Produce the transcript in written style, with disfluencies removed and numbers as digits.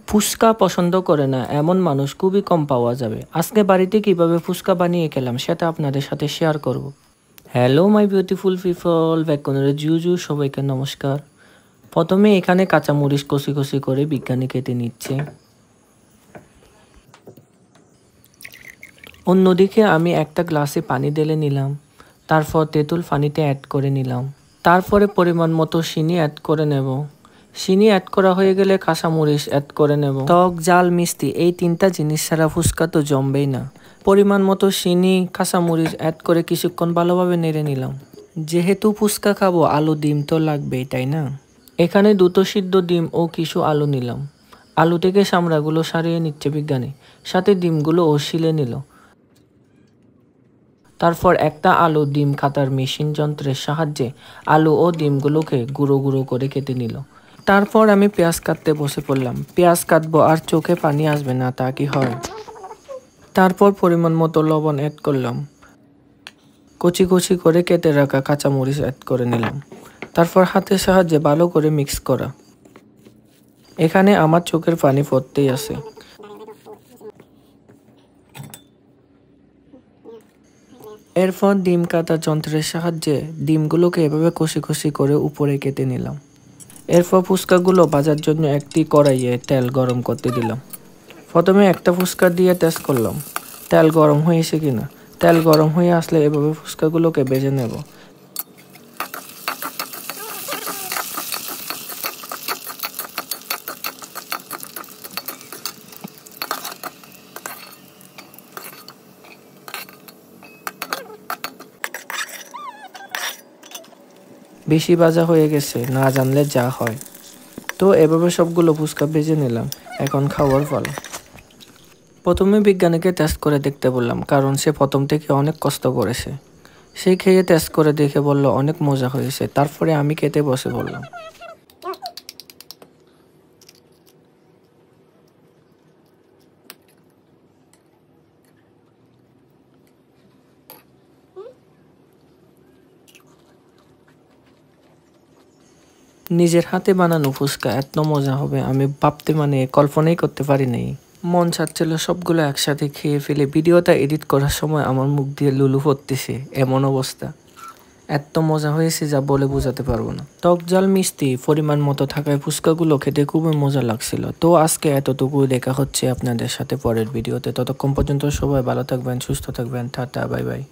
ফুচকা পছন্দ করে না এমন মানুষ খুবই কম পাওয়া যাবে। আজকে বাড়িতে কিভাবে ফুচকা বানিয়ে খেলাম সেটা আপনাদের সাথে শেয়ার করব। হ্যালো মাই বিউটিফুল পিপল, ব্যাকনের জুজু, সবাইকে নমস্কার। প্রথমে এখানে কাঁচামরিচ কষি কষি করে বিজ্ঞানী কেটে নিচ্ছে। অন্যদিকে আমি একটা গ্লাসে পানি ঢেলে নিলাম, তারপর তেঁতুল পানিতে অ্যাড করে নিলাম। তারপরে পরিমাণ মতো চিনি অ্যাড করে নেব। চিনি অ্যাড করা হয়ে গেলে কাঁচামরিচ অ্যাড করে নেব। টক, ঝাল, মিষ্টি এই তিনটা জিনিস ছাড়া ফুচকা তো জমবেই না। পরিমাণ মতো চিনি, কাঁচামরিচ অ্যাড করে কিছুক্ষণ ভালোভাবে নেড়ে নিলাম। যেহেতু ফুচকা খাবো, আলু ডিম তো লাগবেই, তাই না? এখানে দুটো সিদ্ধ ডিম ও কিছু আলু নিলাম। আলু থেকে চামড়াগুলো সারিয়ে নিচ্ছে বিজ্ঞানী, সাথে ডিমগুলো শিলে নিল। তারপর একটা আলু ডিম কাটার মেশিন যন্ত্রের সাহায্যে আলু ও ডিমগুলোকে গুঁড়ো গুঁড়ো করে কেটে নিল। তারপর আমি পেঁয়াজ কাটতে বসে পড়লাম। পেঁয়াজ কাটবো আর চোখে পানি আসবে না, তা কি হয়? তারপর পরিমাণ মতো লবণ অ্যাড করলাম। কচি কচি করে কেটে রাখা কাঁচামরিচ অ্যাড করে নিলাম। তারপর হাতের সাহায্যে ভালো করে মিক্স করা। এখানে আমার চোখের পানি পড়তেই আছে। এরপর ডিম কাটা যন্ত্রের সাহায্যে ডিমগুলোকে এভাবে কষি কষি করে উপরে কেটে নিলাম। এরপর ফুচকাগুলো ভাজার জন্য একটি কড়াইয়ে তেল গরম করতে দিলাম। প্রথমে একটা ফুচকা দিয়ে টেস্ট করলাম তেল গরম হয়েছে কিনা। তেল গরম হয়ে আসলে এভাবে ফুচকাগুলোকে ভেজে নেব। বেশি ভাজা হয়ে গেছে, না জানলে যা হয়। তো এভাবে সবগুলো ফুচকা ভেজে নিলাম। এখন খাওয়ার পালা। প্রথমে বিজ্ঞানীকে টেস্ট করে দেখতে বললাম, কারণ সে প্রথম থেকে অনেক কষ্ট করেছে। সে খেয়ে টেস্ট করে দেখে বলল অনেক মজা হয়েছে। তারপরে আমি খেতে বসে বললাম। নিজের হাতে বানানো ফুচকা এত মজা হবে আমি ভাবতে কল্পনাই করতে পারি নাই। মন চাচ্ছিল সবগুলো একসাথে খেয়ে ফেলে। ভিডিওটা এডিট করার সময় আমার মুখ দিয়ে লুলু পড়তেছে, এমন অবস্থা। এত মজা হয়েছে যা বলে বোঝাতে পারবো না। টক, ঝাল, মিষ্টি পরিমাণ মতো থাকায় ফুচকাগুলো খেতে খুবই মজা লাগছিল। তো আজকে এতটুকু, দেখা হচ্ছে আপনাদের সাথে পরের ভিডিওতে। ততক্ষণ পর্যন্ত সবাই ভালো থাকবেন, সুস্থ থাকবেন। Tata, bye bye.